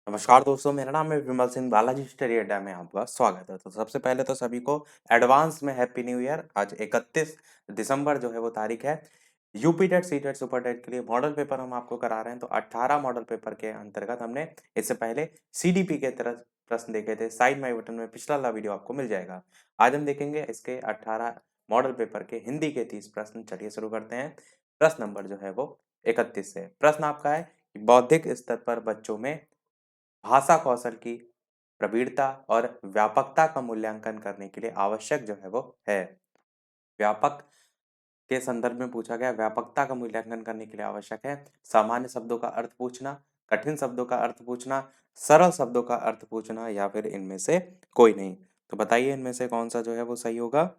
नमस्कार दोस्तों, मेरा नाम है विमल सिंह। बालाजी स्टडी अड्डा में आपका स्वागत है। तो सबसे पहले तो सभी को एडवांस में हैप्पी न्यू ईयर। आज 31 दिसंबर जो है वो तारीख है। UP TET C TET super TET के लिए मॉडल पेपर हम आपको करा रहे हैं। तो 18 मॉडल पेपर के अंतर्गत हमने इससे पहले सीडीपी के तरह प्रश्न देखे थे। साइड माई बटन में पिछला वाला वीडियो आपको मिल जाएगा। आज हम देखेंगे इसके 18 मॉडल पेपर के हिंदी के 30 प्रश्न। चलिए शुरू करते हैं। प्रश्न नंबर जो है वो 31 से। प्रश्न आपका है कि बौद्धिक स्तर पर बच्चों में भाषा कौशल की प्रवीणता और व्यापकता का मूल्यांकन करने के लिए आवश्यक जो है वो है। व्यापक के संदर्भ में पूछा गया, व्यापकता का मूल्यांकन करने के लिए आवश्यक है सामान्य शब्दों का अर्थ पूछना, कठिन शब्दों का अर्थ पूछना, सरल शब्दों का अर्थ पूछना, या फिर इनमें से कोई नहीं। तो बताइए इनमें से कौन सा जो है वो सही होगा।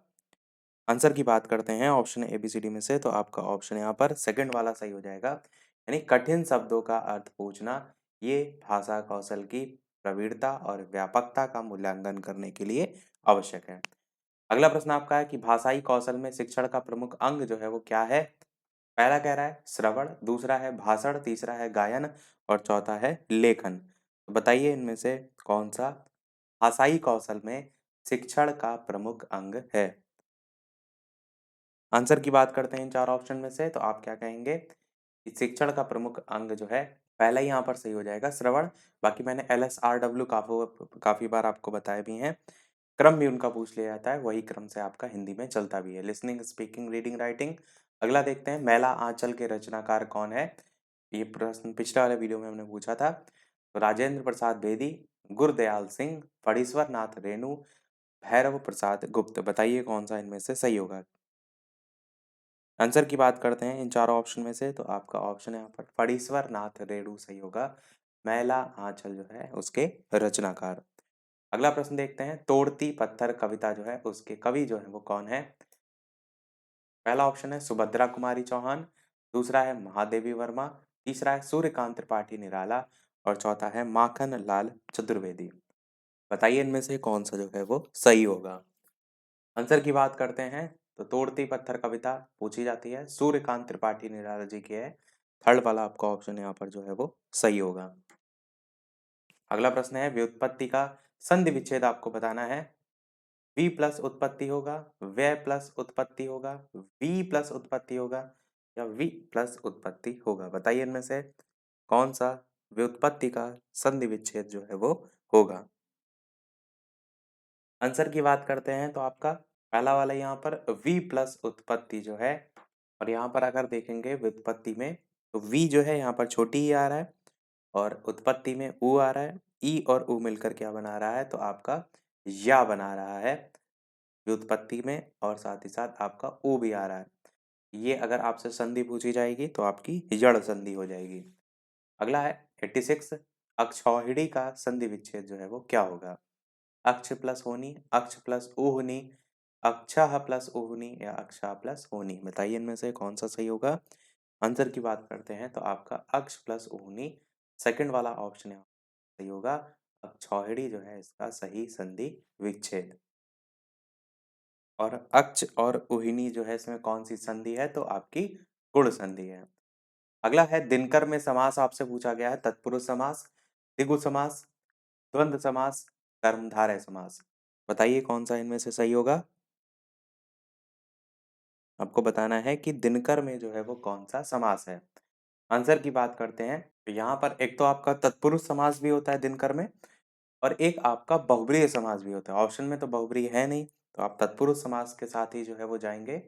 आंसर की बात करते हैं ऑप्शन ABCD में से, तो आपका ऑप्शन यहाँ पर सेकंड वाला सही हो जाएगा। यानी कठिन शब्दों का अर्थ पूछना, ये भाषा कौशल की प्रवीणता और व्यापकता का मूल्यांकन करने के लिए आवश्यक है। अगला प्रश्न आपका है कि भाषाई कौशल में शिक्षण का प्रमुख अंग जो है वो क्या है। पहला कह रहा है श्रवण, दूसरा है भाषण, तीसरा है गायन और चौथा है लेखन। तो बताइए इनमें से कौन सा भाषाई कौशल में शिक्षण का प्रमुख अंग है। आंसर की बात करते हैं इन चार ऑप्शन में से, तो आप क्या कहेंगे कि शिक्षण का प्रमुख अंग जो है, पहला ही यहाँ पर सही हो जाएगा श्रवण। बाकी मैंने LSRW काफी बार आपको बताए भी हैं। क्रम भी उनका पूछ लिया जाता है, वही क्रम से आपका हिंदी में चलता भी है। Listening, speaking, reading, writing. अगला देखते हैं, मैला आंचल के रचनाकार कौन है। ये प्रश्न पिछले वाले वीडियो में हमने पूछा था। तो राजेंद्र प्रसाद बेदी, गुरदयाल सिंह, फणीश्वर नाथ रेणु, भैरव प्रसाद गुप्त। बताइए कौन सा इनमें से सही होगा। आंसर की बात करते हैं इन चारों ऑप्शन में से, तो आपका ऑप्शन यहाँ पर फणीश्वर नाथ रेणु सही होगा। मैला आंचल जो है उसके रचनाकार। अगला प्रश्न देखते हैं, तोड़ती पत्थर कविता जो है उसके कवि जो है वो कौन है। पहला ऑप्शन है सुभद्रा कुमारी चौहान, दूसरा है महादेवी वर्मा, तीसरा है सूर्यकांत त्रिपाठी निराला और चौथा है माखन लाल चतुर्वेदी। बताइए इनमें से कौन सा जो है वो सही होगा। आंसर की बात करते हैं, तो तोड़ती पत्थर कविता पूछी जाती है, सूर्यकांत त्रिपाठी निराला जी की है। थर्ड वाला आपका ऑप्शन यहाँ पर जो है वो सही होगा। अगला प्रश्न है, व्युत्पत्ति का संधि विच्छेद आपको बताना है। वी प्लस उत्पत्ति होगा, व्यय प्लस उत्पत्ति होगा, वी प्लस उत्पत्ति होगा या वी प्लस उत्पत्ति होगा। बताइए इनमें से कौन सा व्युत्पत्ति का संधि विच्छेद जो है वो होगा। आंसर की बात करते हैं, तो आपका पहला वाला यहाँ पर वी प्लस उत्पत्ति जो है, और यहाँ पर अगर देखेंगे व्युत्पत्ति में, तो वी जो है यहाँ पर छोटी ही आ रहा है और उत्पत्ति में ऊ आ रहा है। ई और ऊ मिलकर क्या बना रहा है, तो आपका या बना रहा है व्युत्पत्ति में, और साथ ही साथ आपका ऊ भी आ रहा है। ये अगर आपसे संधि पूछी जाएगी तो आपकी जड़ संधि हो जाएगी। अगला है 86, अक्षौहिणी का संधि विच्छेद जो है वो क्या होगा। अक्ष प्लस होनी, अक्ष प्लस ऊहनी, अक्षः प्लस ऊहनी या अक्षा प्लस होनी। बताइए इनमें से कौन सा सही होगा। आंसर की बात करते हैं, तो आपका अक्ष प्लस ऊहनी सेकंड वाला ऑप्शन है सही होगा। अक्षौहिणी जो है इसका सही संधि विच्छेद। और अक्ष और ऊहिनी जो है इसमें कौन सी संधि है, तो आपकी गुण संधि है। अगला है, दिनकर में समास आपसे पूछा गया है, तत्पुरुष समास, द्विगु समास, द्वंद्व समास, कर्मधारय समास। बताइए कौन सा इनमें से सही होगा। आपको बताना है कि दिनकर में जो है वो कौन सा समास है। आंसर की बात करते हैं, तो यहाँ पर एक तो आपका तत्पुरुष समास भी होता है दिनकर में, और एक आपका बहुब्रीहि समास भी होता है। ऑप्शन में तो बहुब्रीहि है नहीं, तो आप तत्पुरुष समास के साथ ही जो है वो जाएंगे।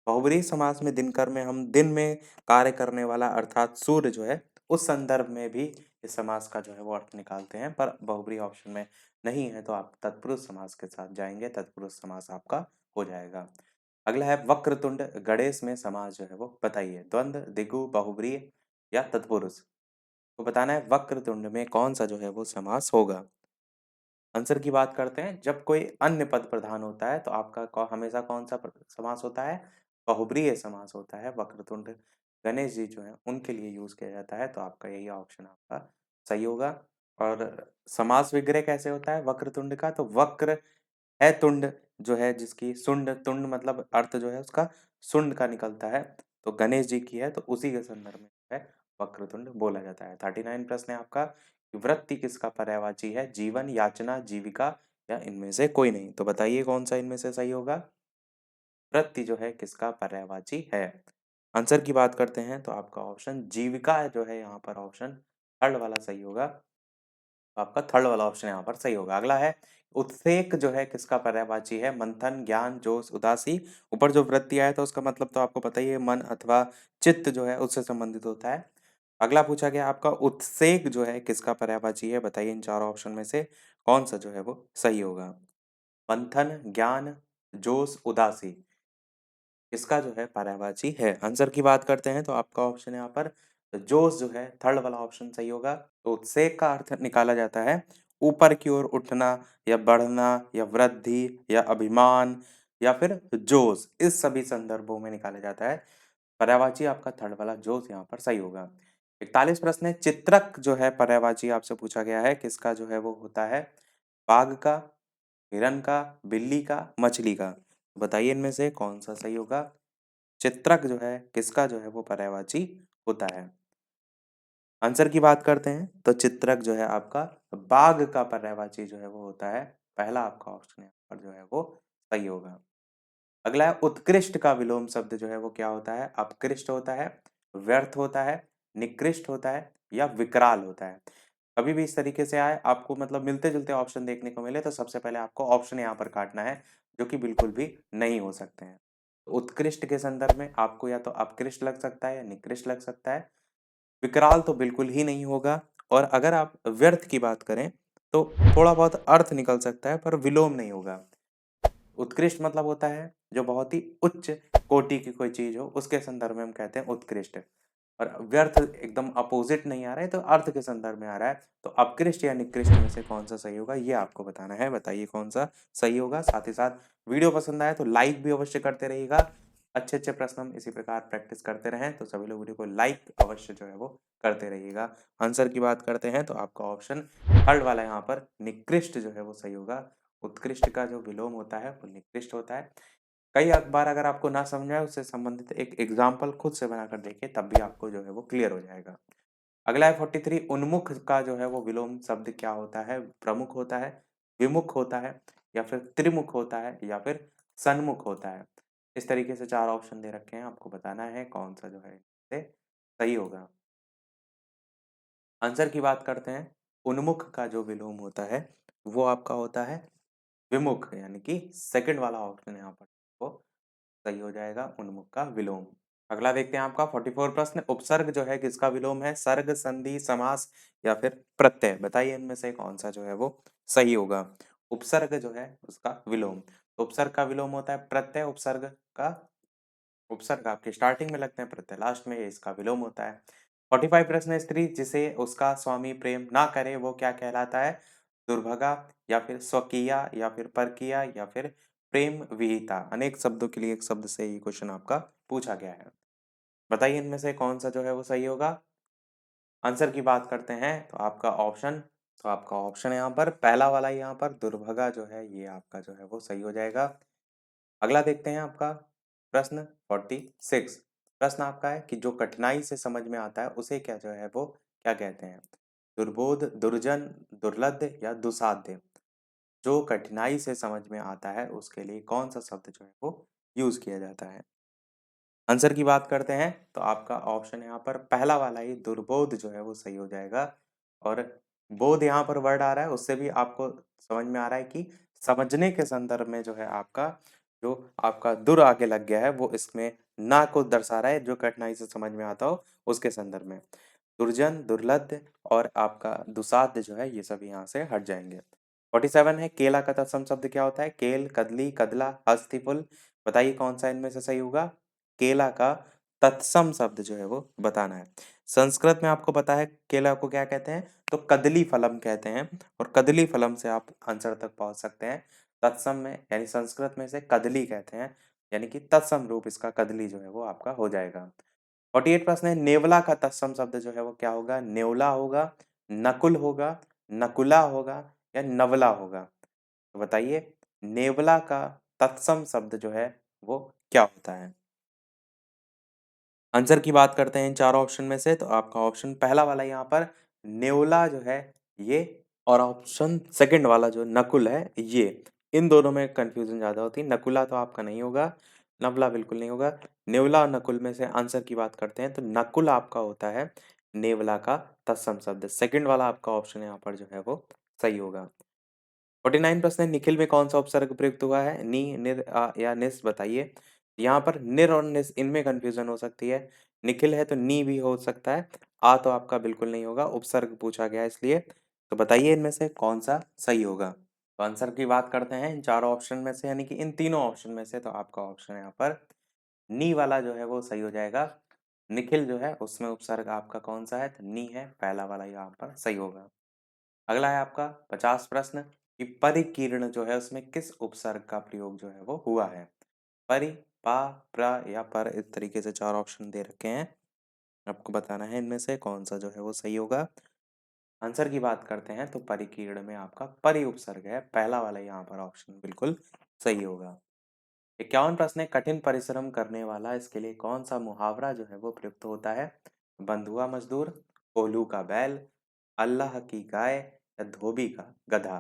बहुब्रीहि समास में दिनकर में हम दिन में कार्य करने वाला अर्थात सूर्य जो है, उस संदर्भ में भी इस समास का जो है वो अर्थ निकालते हैं, पर बहुब्रीहि ऑप्शन में नहीं है, तो आप तत्पुरुष समास के साथ जाएंगे। तत्पुरुष समास आपका हो जाएगा। अगला है, वक्रतुंड गणेश में समास जो है वो बताइए। द्वंद्व, दिगु, बहुब्रीहि या तत्पुरुष। तो बताना है वक्रतुंड में कौन सा जो है वो समास होगा। आंसर की बात करते हैं, जब कोई अन्य पद प्रधान होता है तो आपका हमेशा कौन सा समास होता है, बहुब्रीहि समास होता है। वक्रतुंड गणेश जी जो है उनके लिए यूज किया जाता है, तो आपका यही ऑप्शन आपका सही होगा। और समास विग्रह कैसे होता है वक्रतुंड का, तो वक्र है तुंड जो है जिसकी सुंड, तुंड मतलब अर्थ जो है उसका सुंड का निकलता है, तो गणेश जी की है, तो उसी के संदर्भ में है वक्रतुंड बोला जाता है। 39 प्रश्न है आपका, वृत्ति किसका पर्यायवाची है? जीवन, याचना, जीविका या इनमें से कोई नहीं। तो बताइए कौन सा इनमें से सही होगा? वृत्ति जो है किसका पर्यायवाची है? आंसर की बात करते हैं तो आपका ऑप्शन जीविका जो है यहाँ पर ऑप्शन थर्ड वाला सही होगा। आपका थर्ड वाला ऑप्शन यहाँ पर सही होगा। अगला है, उत्सेक जो है किसका पर्यायवाची है? मंथन, ज्ञान, जोश, उदासी। ऊपर जो वृत्ति आया था उसका मतलब तो आपको पता ही है, मन अथवा चित्त जो है उससे संबंधित होता है। अगला पूछा गया आपका, उत्सेक जो है किसका पर्यायवाची है? बताइए इन चारों ऑप्शन में से कौन सा जो है वो सही होगा? मंथन, ज्ञान, जोश, उदासी, इसका जो है पर्यायवाची है। आंसर की बात करते हैं तो आपका ऑप्शन यहाँ पर जोश जो है थर्ड वाला ऑप्शन सही होगा। तो उत्सेक का अर्थ निकाला जाता है ऊपर की ओर उठना या बढ़ना या वृद्धि या अभिमान या फिर जोश, इस सभी संदर्भों में निकाला जाता है। पर्यायवाची आपका थर्ड वाला जोश यहाँ पर सही होगा। 41 प्रश्न है, चित्रक जो है पर्यायवाची आपसे पूछा गया है, किसका जो है वो होता है? बाघ का, हिरन का, बिल्ली का, मछली का। बताइए इनमें से कौन सा सही होगा? चित्रक जो है किसका जो है वो पर्यायवाची होता है? आंसर की बात करते हैं तो चित्रक जो है आपका बाघ का पर्यायवाची जो है वो होता है। पहला आपका ऑप्शन यहाँ पर जो है वो सही होगा। अगला है, उत्कृष्ट का विलोम शब्द जो है वो क्या होता है? अपकृष्ट होता है, व्यर्थ होता है, निकृष्ट होता है या विकराल होता है। कभी भी इस तरीके से आए आपको, मतलब मिलते जुलते ऑप्शन देखने को मिले, तो सबसे पहले आपको ऑप्शन यहाँ पर काटना है, जो कि बिल्कुल भी नहीं हो सकते हैं। उत्कृष्ट के संदर्भ में आपको या तो अपकृष्ट लग सकता है या निकृष्ट लग सकता है। विकराल तो बिल्कुल ही नहीं होगा। और अगर आप व्यर्थ की बात करें तो थोड़ा बहुत अर्थ निकल सकता है, पर विलोम नहीं होगा। उत्कृष्ट मतलब होता है जो बहुत ही उच्च कोटि की कोई चीज हो, उसके संदर्भ में हम कहते हैं उत्कृष्ट। और व्यर्थ एकदम अपोजिट नहीं आ रहा है, तो अर्थ के संदर्भ में आ रहा है। तो अपकृष्ट या निकृष्ट में से कौन सा सही होगा, ये आपको बताना है। बताइए कौन सा सही होगा। साथ ही साथ वीडियो पसंद आए तो लाइक भी अवश्य करते रहिएगा। अच्छे अच्छे प्रश्न हम इसी प्रकार प्रैक्टिस करते रहें, तो सभी लोग वीडियो को लाइक अवश्य जो है वो करते रहिएगा। आंसर की बात करते हैं तो आपका ऑप्शन थर्ड वाला यहाँ पर निकृष्ट जो है वो सही होगा। उत्कृष्ट का जो विलोम होता है वो निकृष्ट होता है। कई बार अगर आपको ना समझ आए, उससे संबंधित एक एग्जाम्पल खुद से बनाकर देखिए, तब भी आपको जो है वो क्लियर हो जाएगा। अगला है 43, उन्मुख का जो है वो विलोम शब्द क्या होता है? प्रमुख होता है, विमुख होता है या फिर त्रिमुख होता है या फिर सन्मुख होता है। इस तरीके से चार ऑप्शन दे रखे हैं, आपको बताना है कौन सा जो है इससे सही होगा। आंसर की बात करते हैं, उन्मुख का जो विलोम होता है वो आपका होता है विमुख, यानी कि सेकंड वाला ऑप्शन यहाँ पर वो सही हो जाएगा, उन्मुख का विलोम। अगला देखते हैं आपका 44 प्रश्न, उपसर्ग जो है किसका विलोम है? सर्ग, संधि, समास या फिर प्रत्यय। बताइए इनमें से कौन सा जो है वो सही होगा। उपसर्ग जो है उसका विलोम, तो उपसर्ग का विलोम होता है प्रत्यय। उपसर्ग का, उपसर्ग आपके स्टार्टिंग में लगते हैं, प्रत्यय लास्ट में, ये इसका विलोम होता है। 45 प्रश्न, स्त्री जिसे उसका स्वामी प्रेम ना करे वो क्या कहलाता है? दुर्भगा या फिर स्वकीया या फिर परकीया या फिर प्रेम विहिता। अनेक शब्दों के लिए एक शब्द से ये क्वेश्चन आपका पूछा गया है। बताइए इनमें से कौन सा जो है वो सही होगा। आंसर की बात करते हैं तो आपका ऑप्शन यहाँ पर पहला वाला ही, यहाँ पर दुर्भगा जो है ये आपका जो है वो सही हो जाएगा। अगला देखते हैं आपका प्रश्न 46। प्रश्न आपका है कि जो कठिनाई से समझ में आता है उसे क्या जो है वो क्या कहते हैं? दुर्बोध, दुर्जन, दुर्लभ या दुसाध्य। जो कठिनाई से समझ में आता है उसके लिए कौन सा शब्द जो है वो यूज किया जाता है? आंसर की बात करते हैं तो आपका ऑप्शन यहाँ पर पहला वाला ही दुर्बोध जो है वो सही हो जाएगा। और बोध यहाँ पर वर्ड आ रहा है, उससे भी आपको समझ में आ रहा है कि समझने के संदर्भ में जो है आपका, जो आपका दुर आगे लग गया है वो इसमें ना को दर्शा रहा है, जो कठिनाई से समझ में आता हो उसके संदर्भ में। दुर्जन, दुर्लभ और आपका दुसाध्य जो है ये सब यहाँ से हट जाएंगे। 47 है, केला का तत्सम शब्द क्या होता है? केल, कदली, कदला, हस्तिफुल। बताइए कौन सा इनमें से सही होगा। केला का तत्सम शब्द जो है वो बताना है। संस्कृत में आपको पता है केला को क्या कहते हैं? तो कदली फलम कहते हैं, और कदली फलम से आप आंसर तक पहुंच सकते हैं। तत्सम में यानी संस्कृत में से कदली कहते हैं, यानी कि तत्सम रूप इसका कदली जो है वो आपका हो जाएगा। 48 प्रश्न है, नेवला का तत्सम शब्द जो है वो क्या होगा? नेवला होगा, नकुल होगा, नकुला होगा या नवला होगा। तो बताइए नेवला का तत्सम शब्द जो है वो क्या होता है? आंसर की बात करते हैं इन चारों ऑप्शन में से, तो आपका ऑप्शन पहला वाला यहाँ पर नेवला जो है ये, और ऑप्शन सेकंड वाला जो नकुल है ये, इन दोनों में कंफ्यूजन ज़्यादा होती है। नकुला तो आपका नहीं होगा, नवला बिल्कुल नहीं होगा। नेवला और नकुल में से आंसर की बात करते हैं तो नकुल आपका होता है नेवला का तत्सम शब्द। सेकंड वाला आपका ऑप्शन यहाँ पर जो है वो सही होगा। 49 प्रश्न है, निखिल में कौन सा उपसर्ग प्रयुक्त हुआ है? नी, निर, या निस बताइए। यहाँ पर निर और निस इनमें कंफ्यूजन हो सकती है। निखिल है तो नी भी हो सकता है। आ तो आपका बिल्कुल नहीं होगा, उपसर्ग पूछा गया है इसलिए। तो बताइए इनमें से कौन सा सही होगा। तो आंसर की बात करते हैं इन चारों ऑप्शन में से, यानी कि इन तीनों ऑप्शन में से, तो आपका ऑप्शन यहाँ पर नी वाला जो है वो सही हो जाएगा। निखिल जो है उसमें उपसर्ग आपका कौन सा है? तो नी है, पहला वाला यहाँ पर सही होगा। अगला है आपका 50 प्रश्न कि परिकीर्ण जो है उसमें किस उपसर्ग का प्रयोग जो है वो हुआ है? परि, पा, प्र या पर, इस तरीके से चार ऑप्शन दे रखे हैं। आपको बताना है इनमें से कौन सा जो है वो सही होगा। आंसर की बात करते हैं तो परिकीर्ण में आपका परि उपसर्ग है, पहला वाला यहाँ पर ऑप्शन बिल्कुल सही होगा। 51 प्रश्न है, कठिन परिश्रम करने वाला इसके लिए कौन सा मुहावरा जो है वो प्रयुक्त होता है? बंधुआ मजदूर, कोल्हू का बैल, अल्लाह की गाय या धोबी का गधा।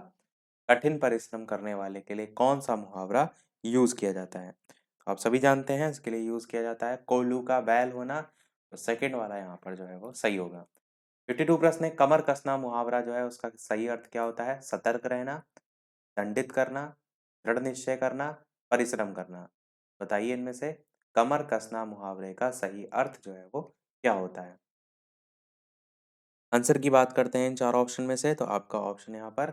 कठिन परिश्रम करने वाले के लिए कौन सा मुहावरा यूज किया जाता है? तो आप सभी जानते हैं इसके लिए यूज किया जाता है कोल्हू का बैल होना, तो सेकंड वाला यहाँ पर जो है वो सही होगा। 52 प्रश्न है, कमर कसना मुहावरा जो है उसका सही अर्थ क्या होता है? सतर्क रहना, दंडित करना, दृढ़ निश्चय करना, परिश्रम करना। बताइए इनमें से कमर कसना मुहावरे का सही अर्थ जो है वो क्या होता है? आंसर की बात करते हैं इन चार ऑप्शन में से, तो आपका ऑप्शन यहाँ पर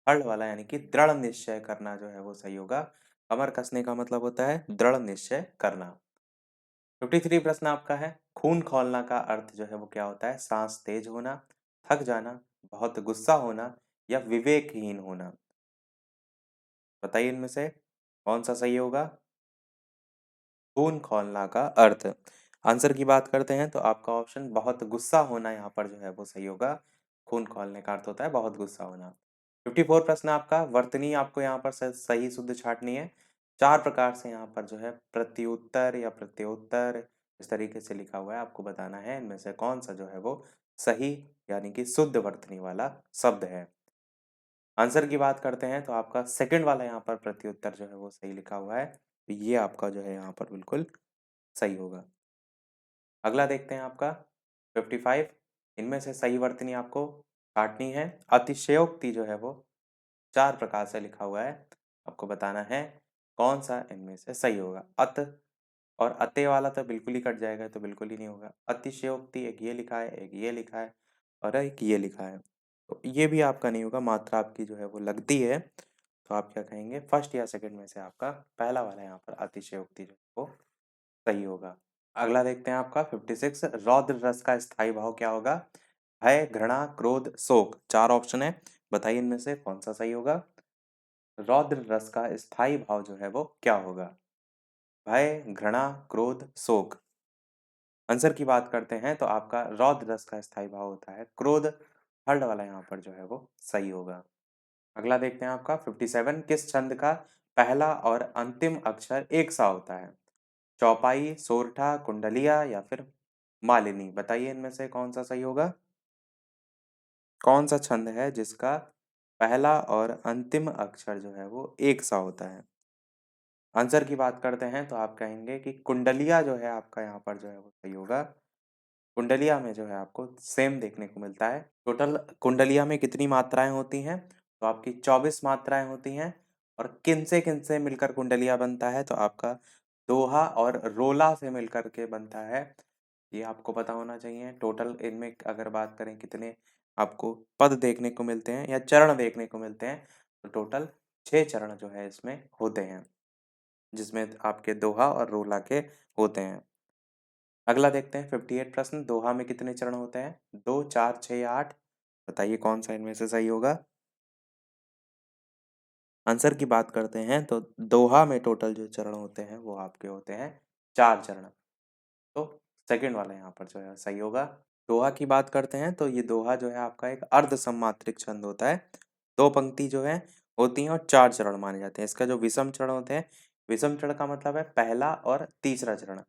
थर्ड वाला यानी कि दृढ़ निश्चय करना जो है वो सही होगा। कमर कसने का मतलब होता है दृढ़ निश्चय करना। 53 प्रश्न आपका है, खून खौलना का अर्थ जो है वो क्या होता है? सांस तेज होना, थक जाना, बहुत गुस्सा होना या विवेकहीन होना। बताइए इनमें से कौन सा सही होगा? खून खौलना का अर्थ। आंसर की बात करते हैं तो आपका ऑप्शन बहुत गुस्सा होना यहाँ पर जो है वो सही होगा। खून खौलने का अर्थ होता है बहुत गुस्सा होना। 54 प्रश्न आपका, वर्तनी आपको यहाँ पर सही शुद्ध छाटनी है। चार प्रकार से यहाँ पर जो है प्रत्युत्तर या प्रत्युत्तर इस तरीके से लिखा हुआ है, आपको बताना है इनमें से कौन सा जो है वो सही यानी कि शुद्ध वर्तनी वाला शब्द है। आंसर की बात करते हैं तो आपका सेकंड वाला यहाँ पर प्रत्युत्तर जो है वो सही लिखा हुआ है, तो ये आपका जो है यहाँ पर बिल्कुल सही होगा। अगला देखते हैं आपका 55, इनमें से सही वर्तनी आपको काटनी है। अतिशयोक्ति जो है वो चार प्रकार से लिखा हुआ है, आपको बताना है कौन सा इनमें से सही होगा। अत और अते वाला तो बिल्कुल ही कट जाएगा, तो बिल्कुल ही नहीं होगा। अतिशयोक्ति एक ये लिखा है, एक ये लिखा है और एक ये लिखा है, तो ये भी आपका नहीं होगा। मात्रा आपकी जो है वो लगती है, तो आप क्या कहेंगे? फर्स्ट या सेकंड में से आपका पहला वाला यहाँ पर अतिशयोक्ति जो है वो सही होगा। अगला देखते हैं आपका 56, रौद्र रस का स्थायी भाव क्या होगा? भय, घृणा, क्रोध, शोक। चार ऑप्शन है, बताइए इनमें से कौन सा सही होगा। रौद्र रस का स्थायी भाव जो है वो क्या होगा? भय, घृणा, क्रोध, शोक। आंसर की बात करते हैं तो आपका रौद्र रस का स्थायी भाव होता है क्रोध, थर्ड वाला यहाँ पर जो है वो सही होगा। अगला देखते हैं आपका 57, किस छंद का पहला और अंतिम अक्षर एक सा होता है? चौपाई, सोरठा, कुंडलिया या फिर मालिनी। बताइए इनमें से कौन सा सही होगा। कौन सा छंद है जिसका पहला और अंतिम अक्षर जो है वो एक सा होता है? आंसर की बात करते हैं तो आप कहेंगे कि कुंडलिया जो है आपका यहाँ पर जो है वो सही होगा। कुंडलिया में जो है आपको सेम देखने को मिलता है। टोटल कुंडलिया में कितनी मात्राएं होती हैं? तो आपकी 24 मात्राएं होती हैं। और किन से मिलकर कुंडलिया बनता है? तो आपका दोहा और रोला से मिलकर के बनता है। ये आपको पता होना चाहिए। टोटल इनमें अगर बात करें कितने आपको पद देखने को मिलते हैं या चरण देखने को मिलते हैं, तो टोटल 6 चरण जो है इसमें होते हैं, जिसमें आपके दोहा और रोला के होते हैं। अगला देखते हैं 58 प्रश्न, दोहा में कितने चरण होते हैं? 2, 4, 6 या 8। बताइए कौन सा इनमें से सही होगा। आंसर की बात करते हैं तो दोहा में टोटल जो चरण होते हैं वो आपके होते हैं 4 चरण। तो सेकंड वाला यहाँ पर जो है सही होगा। दोहा की बात करते हैं तो ये दोहा जो है आपका एक अर्ध सम्मात्रिक छंद होता है। 2 पंक्ति जो है होती हैं और 4 चरण माने जाते हैं। इसका जो विषम चरण होते हैं, विषम चरण का मतलब है पहला और तीसरा चरण।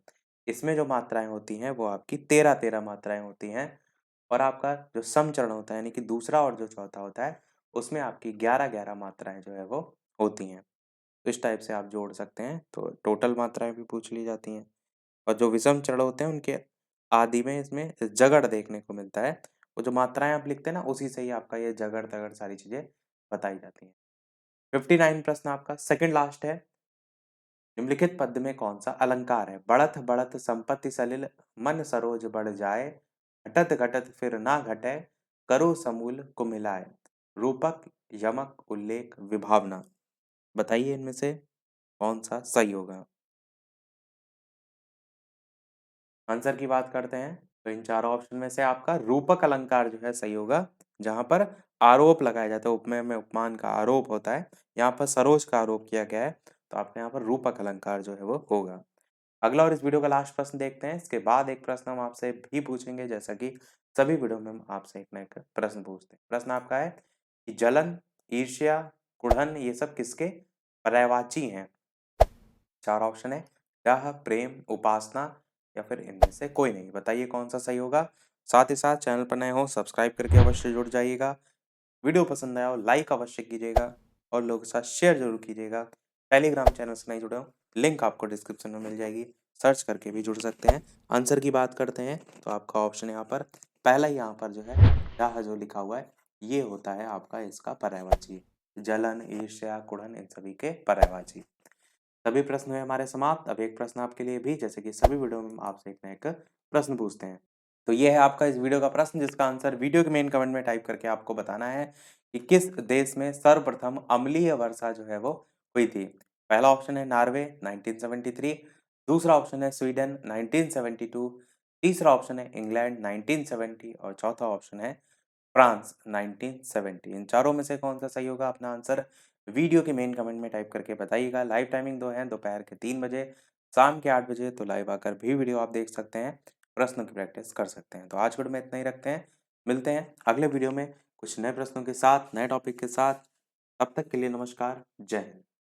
इसमें जो मात्राएँ होती हैं वो आपकी 13-13 मात्राएँ होती हैं और आपका जो सम चरण होता है यानी कि दूसरा और जो चौथा होता है, उसमें आपकी 11-11 मात्राएँ जो है वो होती हैं। तो इस टाइप से आप जोड़ सकते हैं, तो टोटल मात्राएँ भी पूछ ली जाती हैं। और जो विषम चरण होते हैं उनके आदि में इसमें जगड़ देखने को मिलता है। वो जो मात्राएँ आप लिखते हैं ना उसी से ही आपका ये जगड़-तगड़ सारी चीज़ें बताई जाती हैं। 59 प्रश्न आपका सेकंड लास्ट है। निम्नलिखित पद में कौन-सा अलंकार है? बढ़त बढ़त संपत्ति सलिल मन सरोज बढ़ जाए, घटत घटत फिर ना घटै, करो समूल कुमिलाए। रूपक, यमक, उल्लेख, विभावना। बताइए इनमें से कौन-सा सही होगा? आंसर की बात करते हैं तो इन चारों ऑप्शन में से आपका रूपक अलंकार जो है सही होगा, जहाँ पर आरोप लगाया जाता है, उपमेय में उपमान का आरोप होता है, यहाँ पर सरोज का आरोप किया गया है, तो आपके यहाँ पर रूपक अलंकार जो है वो होगा। अगला और इस वीडियो का लास्ट प्रश्न देखते हैं, इसके बाद एक प्रश्न हम आपसे भी पूछेंगे, जैसा कि सभी वीडियो में हम आपसे एक ना एक प्रश्न पूछते हैं। प्रश्न आपका है कि जलन, ईर्ष्या, कुढ़न ये सब किसके पर्यायवाची हैं? चार ऑप्शन है, डाह, प्रेम, उपासना या फिर इनमें से कोई नहीं। बताइए कौन सा सही होगा। साथ ही साथ चैनल पर नए हो सब्सक्राइब करके अवश्य जुड़ जाइएगा। वीडियो पसंद आया हो लाइक अवश्य कीजिएगा और लोगों के साथ शेयर जरूर कीजिएगा। टेलीग्राम चैनल से नहीं जुड़े हो, लिंक आपको डिस्क्रिप्शन में मिल जाएगी, सर्च करके भी जुड़ सकते हैं। आंसर की बात करते हैं तो आपका ऑप्शन यहाँ पर पहला ही यहाँ पर जो है डाह जो लिखा हुआ है ये होता है आपका इसका पर्यायवाची। जलन, ईर्ष्या, कुड़न इन सभी के पर्यायवाची। सभी प्रश्न हुए हमारे समाप्त। अब एक प्रश्न आपके लिए भी, जैसे कि सभी वीडियो में हम आपसे एक ना एक प्रश्न पूछते हैं। तो ये है आपका इस वीडियो का प्रश्न, जिसका आंसर वीडियो के मेन कमेंट में टाइप करके आपको बताना है कि किस देश में सर्वप्रथम अम्लीय वर्षा जो है वो हुई थी। पहला ऑप्शन है नॉर्वे 1973, दूसरा ऑप्शन है स्वीडन 1972, तीसरा ऑप्शन है इंग्लैंड 1970 और चौथा ऑप्शन है फ्रांस 1970। इन चारों में से कौन सा सही होगा? अपना आंसर वीडियो के मेन कमेंट में टाइप करके बताइएगा। लाइव टाइमिंग दो है, दोपहर के 3 बजे, शाम के 8 बजे, तो लाइव आकर भी वीडियो आप देख सकते हैं, प्रश्नों की प्रैक्टिस कर सकते हैं। तो आज के वीडियो में इतना ही रखते हैं, मिलते हैं अगले वीडियो में कुछ नए प्रश्नों के साथ, नए टॉपिक के साथ। तब तक के लिए नमस्कार, जय हिंद।